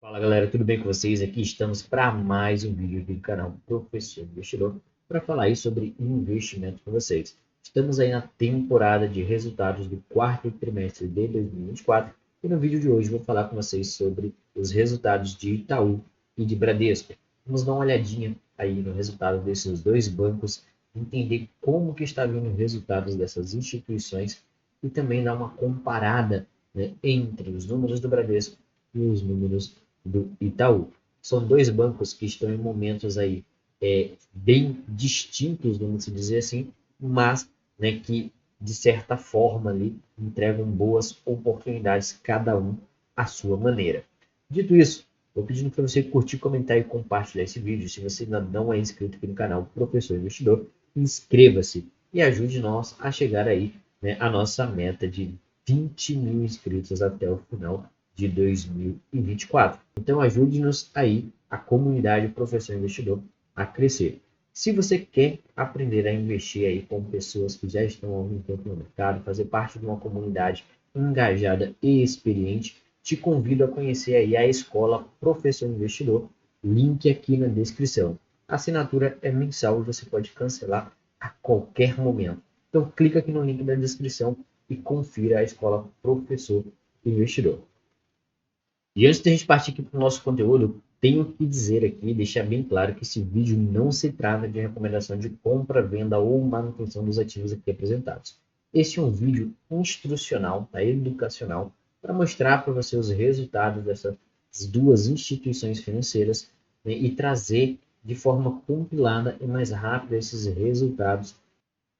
Fala galera, tudo bem com vocês? Aqui estamos para mais um vídeo do canal Professor Investidor para falar aí sobre investimento com vocês. Estamos aí na temporada de resultados do quarto trimestre de 2024 e no vídeo de hoje vou falar com vocês sobre os resultados de Itaú e de Bradesco. Vamos dar uma olhadinha aí no resultado desses dois bancos, entender como que está vindo os resultados dessas instituições e também dar uma comparada, né, entre os números do Bradesco e os números do Itaú. São dois bancos que estão em momentos aí bem distintos, vamos dizer assim, mas, né, que de certa forma ali entregam boas oportunidades, cada um à sua maneira. Dito isso, vou pedindo para você curtir, comentar e compartilhar esse vídeo. Se você ainda não é inscrito aqui no canal Professor Investidor, inscreva-se e ajude nós a chegar aí, né, a nossa meta de 20 mil inscritos até o final de 2024. Então ajude-nos aí, a comunidade Professor Investidor, a crescer. Se você quer aprender a investir aí com pessoas que já estão há algum tempo no mercado, fazer parte de uma comunidade engajada e experiente, te convido a conhecer aí a escola Professor Investidor, link aqui na descrição. A assinatura é mensal e você pode cancelar a qualquer momento. Então clica aqui no link da descrição e confira a escola Professor Investidor. E antes de a gente partir aqui para o nosso conteúdo, tenho que dizer aqui, deixar bem claro que esse vídeo não se trata de recomendação de compra, venda ou manutenção dos ativos aqui apresentados. Este é um vídeo instrucional, tá? Educacional, para mostrar para você os resultados dessas duas instituições financeiras, né, e trazer de forma compilada e mais rápida esses resultados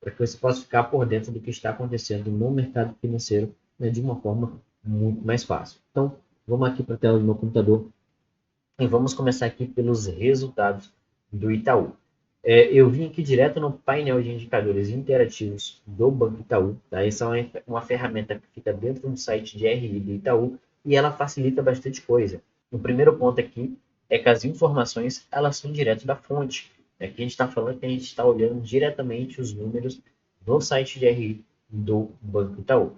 para que você possa ficar por dentro do que está acontecendo no mercado financeiro, né, de uma forma muito mais fácil. Então, vamos aqui para a tela do meu computador e vamos começar aqui pelos resultados do Itaú. Eu vim aqui direto no painel de indicadores interativos do Banco Itaú. Tá? Essa é uma ferramenta que fica dentro do site de RI do Itaú e ela facilita bastante coisa. O primeiro ponto aqui é que as informações elas são direto da fonte. Aqui a gente está falando que a gente está olhando diretamente os números no site de RI do Banco Itaú.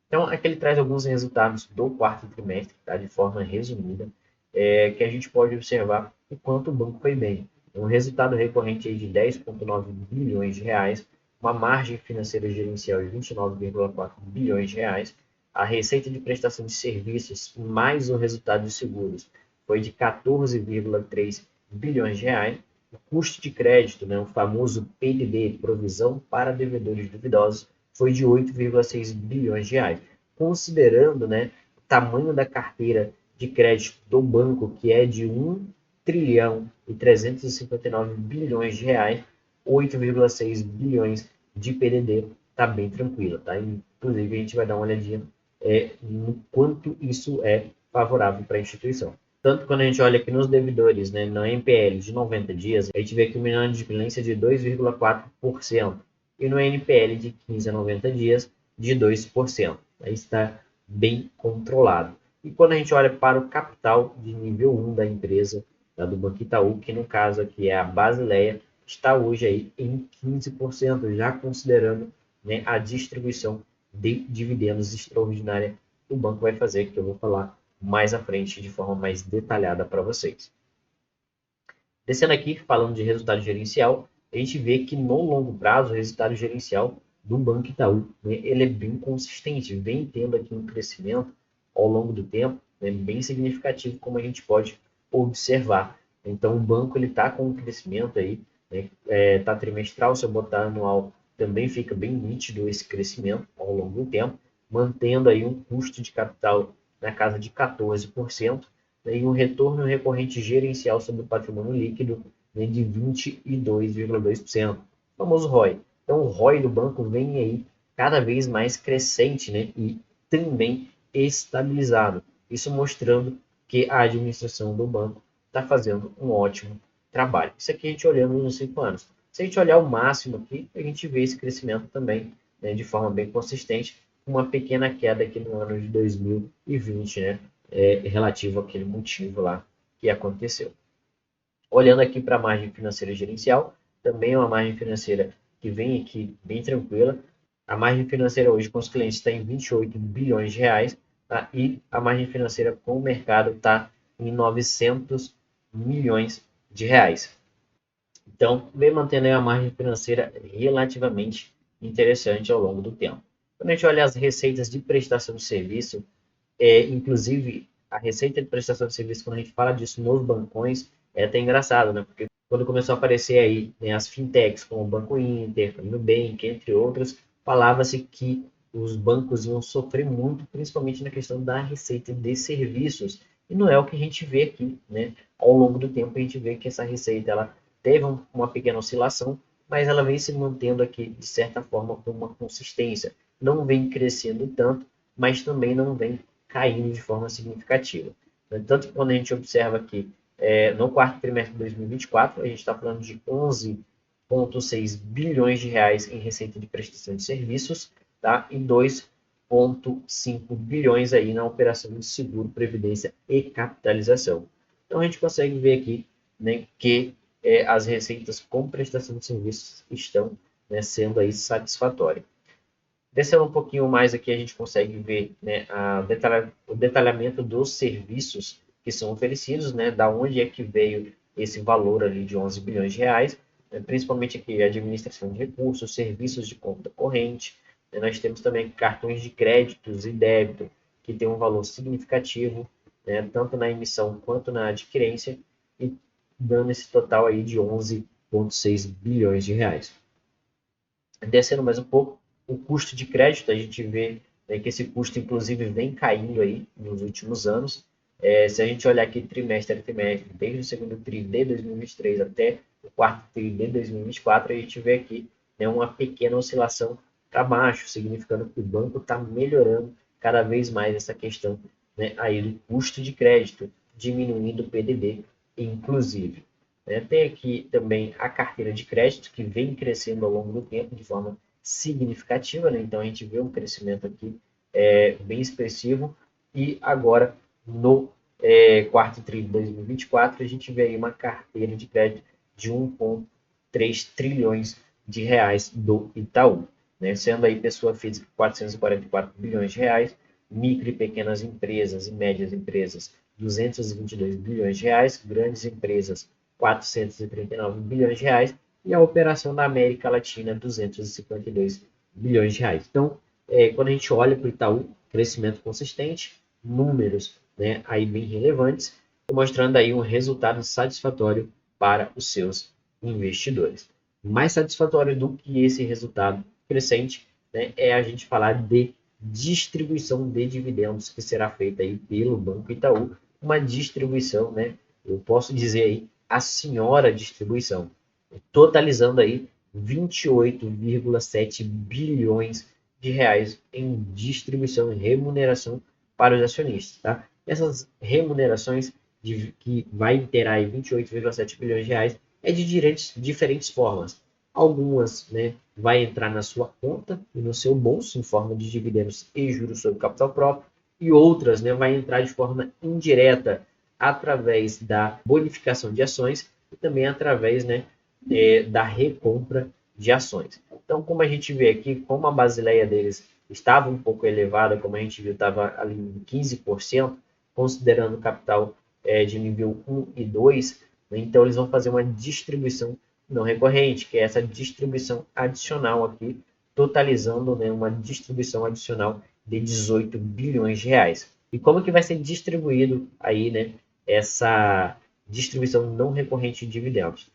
Então, aqui ele traz alguns resultados do quarto trimestre, tá? De forma resumida, que a gente pode observar o quanto o banco foi bem. Um resultado recorrente aí de 10,9 bilhões de reais, uma margem financeira gerencial de 29,4 bilhões de reais, a receita de prestação de serviços mais o resultado de seguros foi de 14,3 bilhões de reais, o custo de crédito, né, o famoso PDD, provisão para devedores duvidosos, foi de 8,6 bilhões de reais. Considerando, né, o tamanho da carteira de crédito do banco, que é de 1 trilhão e 359 bilhões de reais, 8,6 bilhões de PDD está bem tranquilo. Tá? Inclusive, a gente vai dar uma olhadinha no quanto isso é favorável para a instituição. Tanto quando a gente olha aqui nos devedores, né, no NPL de 90 dias, a gente vê que o de inadimplência de 2,4% e no NPL de 15 a 90 dias de 2%. Aí está bem controlado. E quando a gente olha para o capital de nível 1 da empresa, tá, do Banco Itaú, que no caso aqui é a Basileia, está hoje aí em 15%, já considerando, né, a distribuição de dividendos extraordinária que o banco vai fazer, que eu vou falar mais à frente de forma mais detalhada para vocês. Descendo aqui, falando de resultado gerencial, a gente vê que no longo prazo o resultado gerencial do Banco Itaú, né, ele é bem consistente, vem tendo aqui um crescimento ao longo do tempo, né, bem significativo, como a gente pode observar. Então o banco ele está com um crescimento aí, né, tá trimestral, se eu botar anual, também fica bem nítido esse crescimento ao longo do tempo, mantendo aí um custo de capital na casa de 14%, né, e um retorno recorrente gerencial sobre o patrimônio líquido, né, de 22,2%, o famoso ROI. Então, o ROI do banco vem aí cada vez mais crescente, né, e também estabilizado. Isso mostrando que a administração do banco está fazendo um ótimo trabalho. Isso aqui a gente olhando nos 5 anos. Se a gente olhar o máximo aqui, a gente vê esse crescimento também, né, de forma bem consistente, uma pequena queda aqui no ano de 2020, né, relativo àquele motivo lá que aconteceu. Olhando aqui para a margem financeira gerencial, também é uma margem financeira que vem aqui bem tranquila. A margem financeira hoje com os clientes está em 28 bilhões de reais, tá? E a margem financeira com o mercado está em 900 milhões de reais. Então, vem mantendo aí a margem financeira relativamente interessante ao longo do tempo. Quando a gente olha as receitas de prestação de serviço, inclusive a receita de prestação de serviço, quando a gente fala disso nos bancões, é até engraçado, né? Porque quando começou a aparecer aí, né, as fintechs, como o Banco Inter, o Nubank, entre outras, falava-se que os bancos iam sofrer muito, principalmente na questão da receita de serviços. E não é o que a gente vê aqui, né? Ao longo do tempo, a gente vê que essa receita ela teve uma pequena oscilação, mas ela vem se mantendo aqui, de certa forma, com uma consistência. Não vem crescendo tanto, mas também não vem caindo de forma significativa. Tanto que quando a gente observa aqui, no quarto trimestre de 2024, a gente está falando de 11,6 bilhões de reais em receita de prestação de serviços, tá? E 2,5 bilhões aí na operação de seguro, previdência e capitalização. Então a gente consegue ver aqui, né, que as receitas com prestação de serviços estão, né, sendo aí satisfatórias. Descendo um pouquinho mais aqui, a gente consegue ver, né, o detalhamento dos serviços que são oferecidos, né, da onde é que veio esse valor ali de 11 bilhões de reais, né, principalmente aqui administração de recursos, serviços de conta corrente, né, nós temos também cartões de créditos e débito, que tem um valor significativo, né, tanto na emissão quanto na adquirência, e dando esse total aí de 11,6 bilhões de reais. Descendo mais um pouco, o custo de crédito, a gente vê, né, que esse custo, inclusive, vem caindo aí nos últimos anos. Se a gente olhar aqui trimestre a trimestre, desde o segundo TRI de 2023 até o quarto TRI de 2024, a gente vê aqui, né, uma pequena oscilação para baixo, significando que o banco está melhorando cada vez mais essa questão, né, aí do custo de crédito, diminuindo o PDD, inclusive. Tem aqui também a carteira de crédito, que vem crescendo ao longo do tempo de forma significativa, né? Então a gente vê um crescimento aqui bem expressivo. E agora, no quarto TRI de 2024, a gente vê aí uma carteira de crédito de 1,3 trilhões de reais do Itaú, né? Sendo aí pessoa física 444 bilhões de reais, micro e pequenas empresas e médias empresas 222 bilhões de reais, grandes empresas 439 bilhões de reais e a operação na América Latina 252 bilhões de reais. Então, quando a gente olha para o Itaú, crescimento consistente, números, né, aí bem relevantes, mostrando aí um resultado satisfatório para os seus investidores. Mais satisfatório do que esse resultado crescente, né, é a gente falar de distribuição de dividendos que será feita aí pelo Banco Itaú, uma distribuição, né, eu posso dizer aí, a senhora distribuição, totalizando aí 28,7 bilhões de reais em distribuição e remuneração para os acionistas. Tá? Essas remunerações que vai ter aí 28,7 bilhões de reais é de diferentes formas. Algumas, né, vai entrar na sua conta e no seu bolso em forma de dividendos e juros sobre capital próprio, e outras, né, vai entrar de forma indireta através da bonificação de ações e também através, né, da recompra de ações. Então, como a gente vê aqui, como a basileia deles estava um pouco elevada, como a gente viu, estava ali em 15%, considerando o capital de nível 1 e 2, né, então eles vão fazer uma distribuição não recorrente, que é essa distribuição adicional aqui, totalizando, né, uma distribuição adicional de 18 bilhões de reais. E como que vai ser distribuído aí, né, essa distribuição não recorrente de dividendos?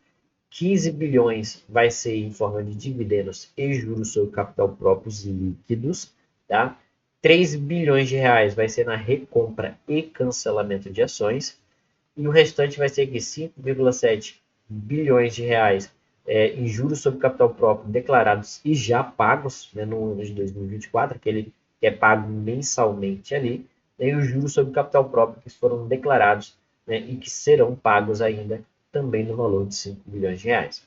15 bilhões vai ser em forma de dividendos e juros sobre capital próprios líquidos, tá? 3 bilhões de reais vai ser na recompra e cancelamento de ações, e o restante vai ser aqui 5,7 bilhões de reais em juros sobre capital próprio declarados e já pagos, né, no ano de 2024, aquele que é pago mensalmente ali, e os juros sobre capital próprio que foram declarados, né, e que serão pagos ainda também no valor de 5 bilhões de reais.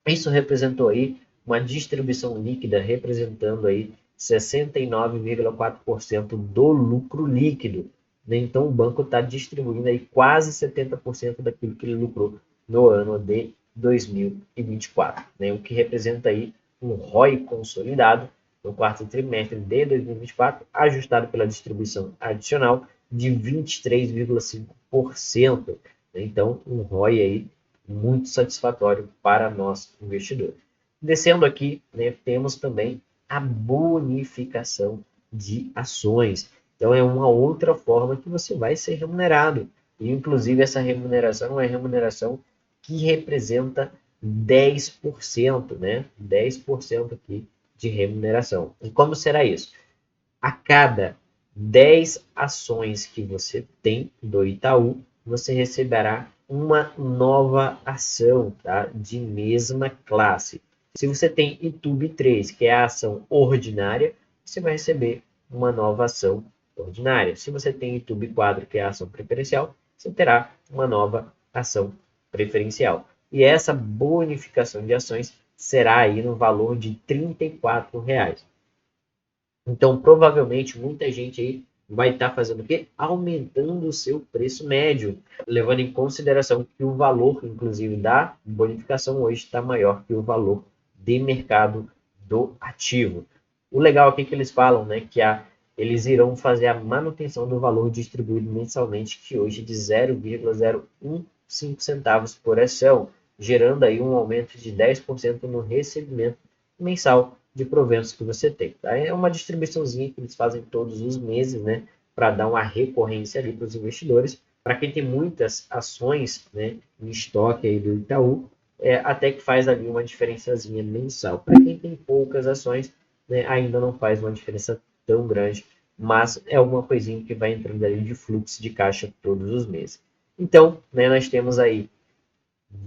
Isso representou aí uma distribuição líquida representando aí 69,4% do lucro líquido, né? Então o banco está distribuindo aí quase 70% daquilo que ele lucrou no ano de 2024, né? O que representa aí um ROI consolidado no quarto trimestre de 2024, ajustado pela distribuição adicional de 23,5%. Então, um ROI aí muito satisfatório para nós investidores. Descendo aqui, né, temos também a bonificação de ações. Então, é uma outra forma que você vai ser remunerado. E, inclusive, essa remuneração é uma remuneração que representa 10%, né? 10% aqui de remuneração. E como será isso? A cada 10 ações que você tem do Itaú, você receberá uma nova ação, tá? De mesma classe. Se você tem YouTube 3, que é a ação ordinária, você vai receber uma nova ação ordinária. Se você tem YouTube 4, que é a ação preferencial, você terá uma nova ação preferencial. E essa bonificação de ações será aí no valor de R$ 34. Então, provavelmente, muita gente aí vai estar fazendo o quê? Aumentando o seu preço médio, levando em consideração que o valor, inclusive, da bonificação hoje está maior que o valor de mercado do ativo. O legal aqui é que eles falam, né, que eles irão fazer a manutenção do valor distribuído mensalmente, que hoje é de 0,015 centavos por ação, gerando aí um aumento de 10% no recebimento mensal de proventos que você tem. Tá? É uma distribuiçãozinha que eles fazem todos os meses, né, para dar uma recorrência ali para os investidores. Para quem tem muitas ações, né, em estoque aí do Itaú, até que faz ali uma diferençazinha mensal. Para quem tem poucas ações, né, ainda não faz uma diferença tão grande, mas é alguma coisinha que vai entrando ali de fluxo de caixa todos os meses. Então, né, nós temos aí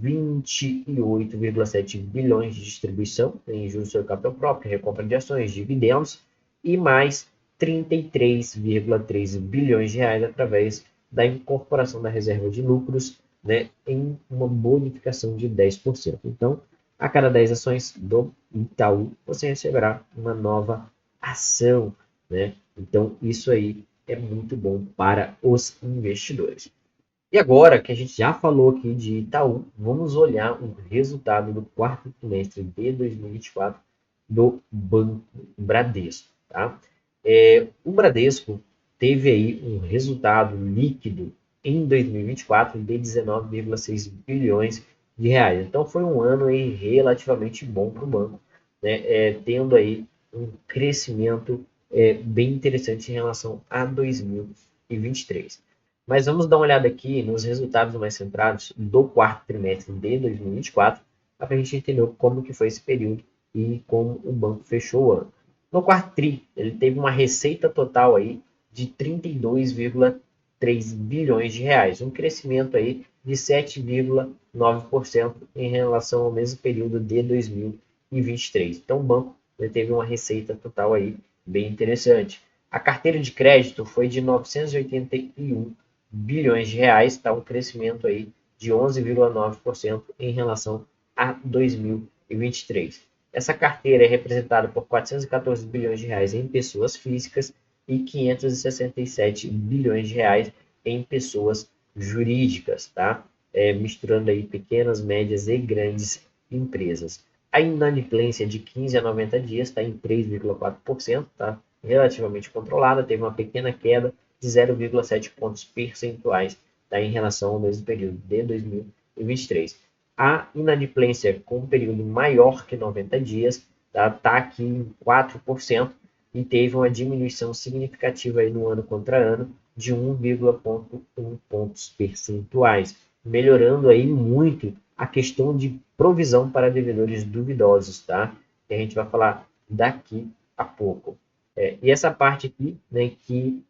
28,7 bilhões de distribuição em juros sobre capital próprio, recompra de ações, dividendos e mais 33,3 bilhões de reais através da incorporação da reserva de lucros, né, em uma bonificação de 10%. Então, a cada 10 ações do Itaú, você receberá uma nova ação, né? Então, isso aí é muito bom para os investidores. E agora que a gente já falou aqui de Itaú, vamos olhar o resultado do quarto trimestre de 2024 do Banco Bradesco. Tá? O Bradesco teve aí um resultado líquido em 2024 de 19,6 bilhões de reais. Então foi um ano aí relativamente bom para o banco, né? Tendo aí um crescimento bem interessante em relação a 2023. Mas vamos dar uma olhada aqui nos resultados mais centrados do quarto trimestre de 2024, para a gente entender como que foi esse período e como o banco fechou o ano. No quarto tri, ele teve uma receita total aí de 32,3 bilhões de reais, um crescimento aí de 7,9% em relação ao mesmo período de 2023. Então o banco teve uma receita total aí bem interessante. A carteira de crédito foi de 981 bilhões de reais, tá? Um crescimento aí de 11,9% em relação a 2023. Essa carteira é representada por 414 bilhões de reais em pessoas físicas e 567 bilhões de reais em pessoas jurídicas, tá? Misturando aí pequenas, médias e grandes empresas. A inadimplência de 15 a 90 dias está em 3,4%, tá? Relativamente controlada, teve uma pequena queda de 0,7 pontos percentuais, tá, em relação ao mesmo período de 2023. A inadimplência com um período maior que 90 dias está aqui em 4% e teve uma diminuição significativa aí no ano contra ano de 1,1 pontos percentuais, melhorando aí muito a questão de provisão para devedores duvidosos, tá? Que a gente vai falar daqui a pouco. E essa parte aqui, né, que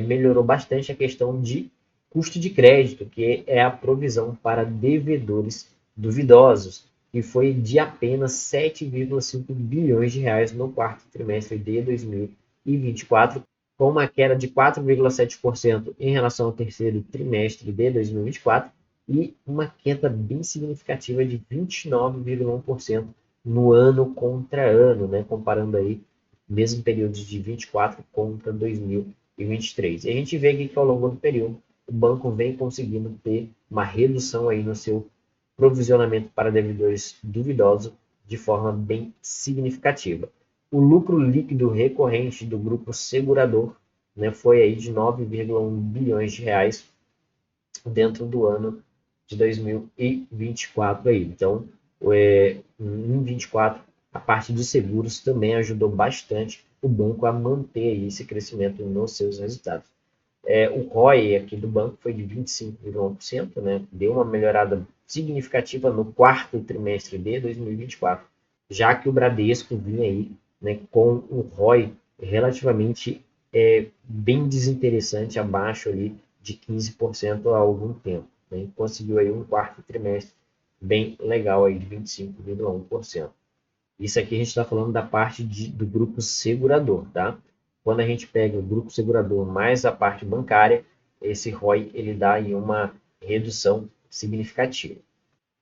melhorou bastante a questão de custo de crédito, que é a provisão para devedores duvidosos, que foi de apenas 7,5 bilhões de reais no quarto trimestre de 2024, com uma queda de 4,7% em relação ao terceiro trimestre de 2024 e uma queda bem significativa de 29,1% no ano contra ano, né, comparando aí mesmo período de 24 contra 2023. E a gente vê aqui que ao longo do período o banco vem conseguindo ter uma redução aí no seu provisionamento para devedores duvidosos de forma bem significativa. O lucro líquido recorrente do grupo segurador né, foi aí de 9,1 bilhões de reais dentro do ano de 2024 aí. Então, em 24, a parte de seguros também ajudou bastante o banco a manter aí esse crescimento nos seus resultados. O ROI aqui do banco foi de 25,1%, né? Deu uma melhorada significativa no quarto trimestre de 2024, já que o Bradesco vinha aí, né, com o ROI relativamente bem desinteressante, abaixo ali de 15% há algum tempo. Né? Conseguiu aí um quarto trimestre bem legal aí de 25,1%. Isso aqui a gente está falando da parte do grupo segurador, tá? Quando a gente pega o grupo segurador mais a parte bancária, esse ROI ele dá aí uma redução significativa.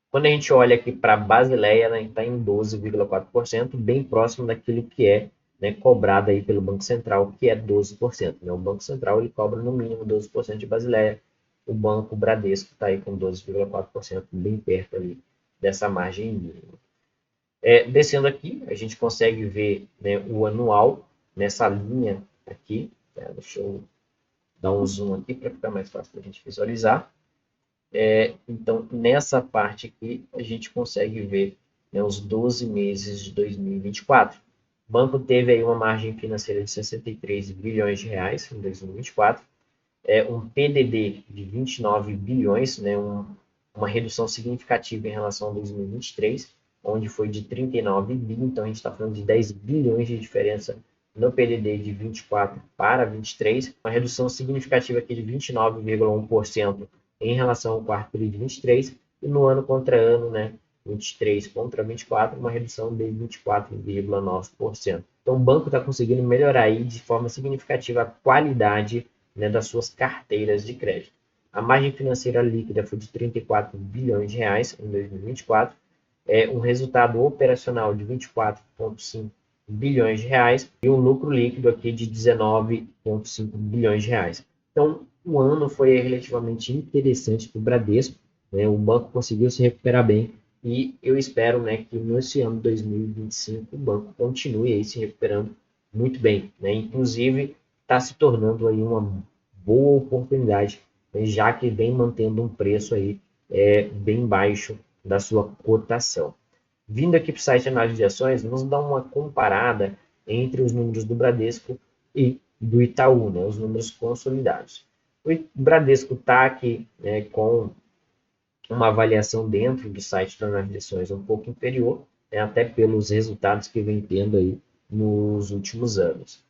Quando a gente olha aqui para a Basileia, né, está em 12,4%, bem próximo daquilo que é, né, cobrado aí pelo Banco Central, que é 12%. Né? O Banco Central ele cobra no mínimo 12% de Basileia. O Banco Bradesco está aí com 12,4%, bem perto ali dessa margem mínima. Descendo aqui, a gente consegue ver, né, o anual nessa linha aqui. Deixa eu dar um zoom aqui para ficar mais fácil para a gente visualizar. Então, nessa parte aqui, a gente consegue ver, né, os 12 meses de 2024. O banco teve aí uma margem financeira de 63 bilhões de reais em 2024, um PDD de 29 bilhões, né, uma redução significativa em relação a 2023, onde foi de 39 bilhões, então a gente está falando de 10 bilhões de diferença no PDD de 24 para 23, uma redução significativa aqui de 29,1% em relação ao quarto período de 23, e no ano contra ano, né, 23 contra 24, uma redução de 24,9%. Então o banco está conseguindo melhorar aí de forma significativa a qualidade, né, das suas carteiras de crédito. A margem financeira líquida foi de 34 bilhões de reais em 2024, um resultado operacional de 24,5 bilhões de reais e um lucro líquido aqui de 19,5 bilhões de reais. Então, o ano foi relativamente interessante para o Bradesco, né? O banco conseguiu se recuperar bem e eu espero, né, que nesse ano 2025 o banco continue aí se recuperando muito bem, né? Inclusive está se tornando aí uma boa oportunidade, né, já que vem mantendo um preço aí bem baixo da sua cotação. Vindo aqui para o site de análise de ações, vamos dar uma comparada entre os números do Bradesco e do Itaú, né, os números consolidados. O Bradesco está aqui, né, com uma avaliação dentro do site de análise de ações um pouco inferior, né, até pelos resultados que vem tendo aí nos últimos anos.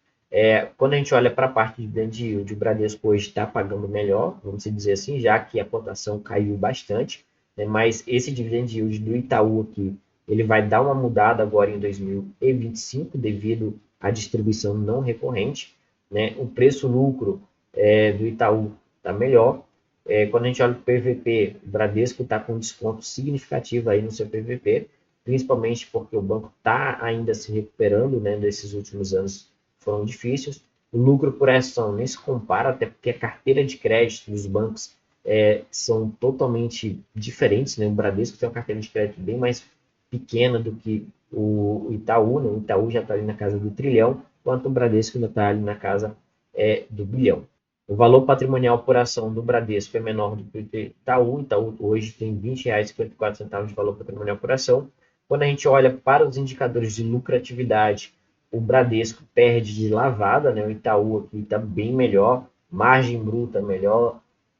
Quando a gente olha para a parte de dividend yield, o Bradesco hoje está pagando melhor, vamos dizer assim, já que a cotação caiu bastante, né, mas esse dividend yield do Itaú aqui, ele vai dar uma mudada agora em 2025, devido à distribuição não recorrente, né? O preço-lucro do Itaú está melhor. Quando a gente olha para o PVP, o Bradesco está com um desconto significativo aí no seu PVP, principalmente porque o banco está ainda se recuperando, né, desses últimos anos foram difíceis. O lucro por ação nem se compara, até porque a carteira de crédito dos bancos são totalmente diferentes, né? O Bradesco tem uma carteira de crédito bem mais pequena do que o Itaú, né? O Itaú já está ali na casa do trilhão, enquanto o Bradesco ainda está ali na casa do bilhão. O valor patrimonial por ação do Bradesco é menor do que o Itaú. O Itaú hoje tem R$ 20,54 de valor patrimonial por ação. Quando a gente olha para os indicadores de lucratividade, o Bradesco perde de lavada, né? O Itaú aqui está bem melhor, margem bruta melhor,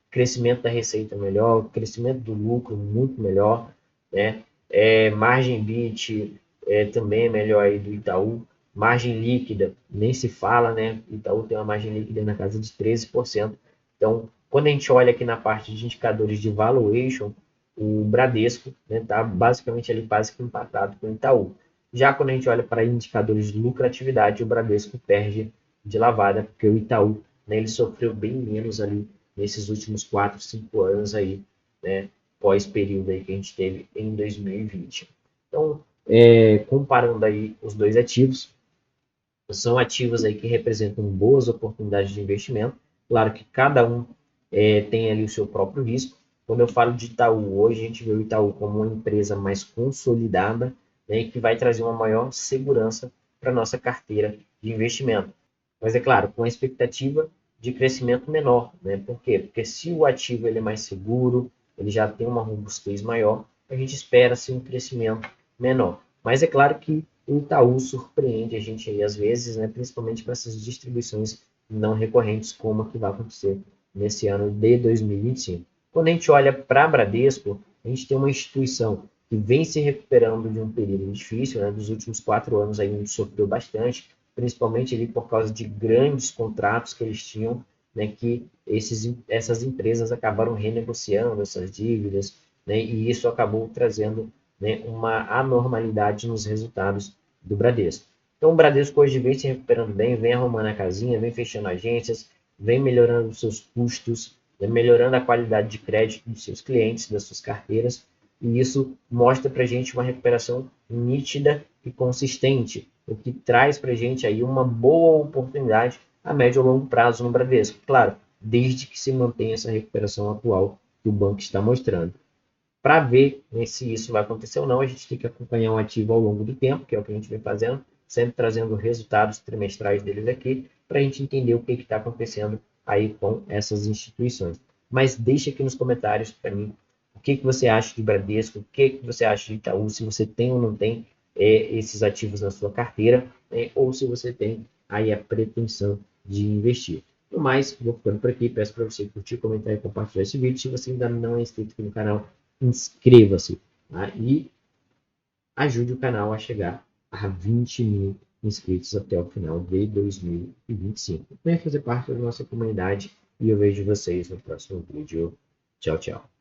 crescimento da receita melhor, crescimento do lucro muito melhor, né? Margem BIT também é melhor aí do Itaú. Margem líquida, nem se fala, né? O Itaú tem uma margem líquida na casa de 13%. Então, quando a gente olha aqui na parte de indicadores de valuation, o Bradesco está, né, basicamente ali quase que empatado com o Itaú. Já quando a gente olha para indicadores de lucratividade, o Bradesco perde de lavada, porque o Itaú, né, ele sofreu bem menos ali nesses últimos 4, 5 anos aí, né, pós-período aí que a gente teve em 2020. Então, comparando aí os dois ativos, são ativos aí que representam boas oportunidades de investimento. Claro que cada um tem ali o seu próprio risco. Quando eu falo de Itaú, hoje a gente vê o Itaú como uma empresa mais consolidada, né, que vai trazer uma maior segurança para a nossa carteira de investimento. mas é claro, com a expectativa de crescimento menor, né? Por quê? Porque se o ativo ele é mais seguro, ele já tem uma robustez maior, a gente espera assim, um crescimento menor. Mas é claro que o Itaú surpreende a gente aí às vezes, né? Principalmente para essas distribuições não recorrentes, como a que vai acontecer nesse ano de 2025. Quando a gente olha para a Bradesco, a gente tem uma instituição que vem se recuperando de um período difícil, né? Dos últimos 4 anos aí a gente sofreu bastante, principalmente ali por causa de grandes contratos que eles tinham, né, que essas empresas acabaram renegociando essas dívidas, né, e isso acabou trazendo, né, uma anormalidade nos resultados do Bradesco. Então o Bradesco hoje vem se recuperando bem, vem arrumando a casinha, vem fechando agências, vem melhorando os seus custos, vem melhorando a qualidade de crédito dos seus clientes, das suas carteiras, e isso mostra para a gente uma recuperação nítida e consistente, o que traz para a gente aí uma boa oportunidade a médio e longo prazo no Bradesco. Claro, desde que se mantenha essa recuperação atual que o banco está mostrando. Para ver, né, se isso vai acontecer ou não, a gente tem que acompanhar o ativo ao longo do tempo, que é o que a gente vem fazendo, sempre trazendo resultados trimestrais deles aqui, para a gente entender o que está acontecendo aí com essas instituições. Mas deixa aqui nos comentários para mim o que você acha de Bradesco, o que você acha de Itaú, se você tem ou não tem esses ativos na sua carteira, ou se você tem aí a pretensão de investir. No mais, vou ficando por aqui. Peço para você curtir, comentar e compartilhar esse vídeo. Se você ainda não é inscrito aqui no canal, inscreva-se, tá? E ajude o canal a chegar a 20 mil inscritos até o final de 2025. Venha fazer parte da nossa comunidade e eu vejo vocês no próximo vídeo. Tchau, tchau.